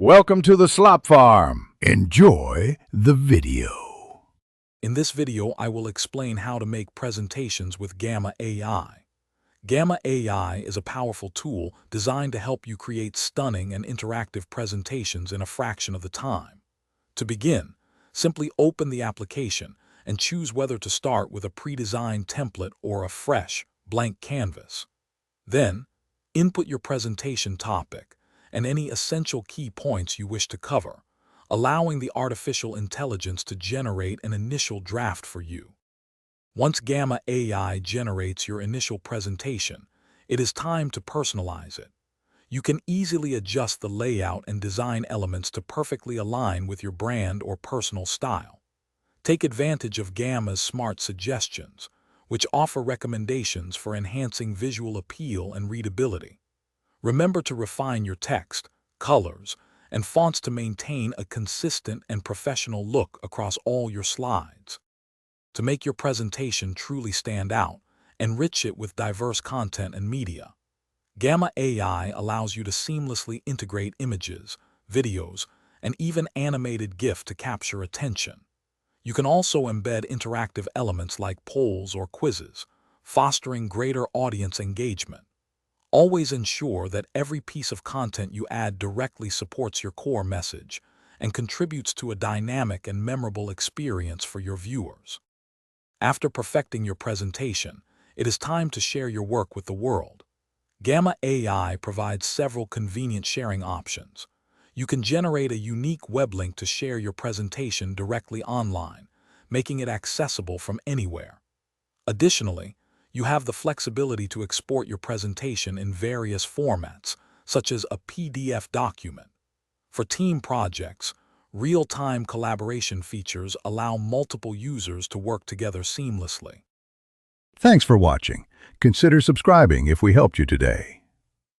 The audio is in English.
Welcome to the Slop Farm. Enjoy the video. In this video, I will explain how to make presentations with Gamma AI. Gamma AI is a powerful tool designed to help you create stunning and interactive presentations in a fraction of the time. To begin, simply open the application and choose whether to start with a pre-designed template or a fresh, blank canvas. Then, input your presentation topic and any essential key points you wish to cover, allowing the artificial intelligence to generate an initial draft for you. Once Gamma AI generates your initial presentation, it is time to personalize it. You can easily adjust the layout and design elements to perfectly align with your brand or personal style. Take advantage of Gamma's smart suggestions, which offer recommendations for enhancing visual appeal and readability. Remember to refine your text, colors, and fonts to maintain a consistent and professional look across all your slides. To make your presentation truly stand out, enrich it with diverse content and media. Gamma AI allows you to seamlessly integrate images, videos, and even animated GIF to capture attention. You can also embed interactive elements like polls or quizzes, fostering greater audience engagement. Always ensure that every piece of content you add directly supports your core message and contributes to a dynamic and memorable experience for your viewers. After perfecting your presentation, it is time to share your work with the world. Gamma AI provides several convenient sharing options. You can generate a unique web link to share your presentation directly online, making it accessible from anywhere. Additionally, you have the flexibility to export your presentation in various formats, such as a PDF document. For team projects, real-time collaboration features allow multiple users to work together seamlessly. Thanks for watching. Consider subscribing if we helped you today.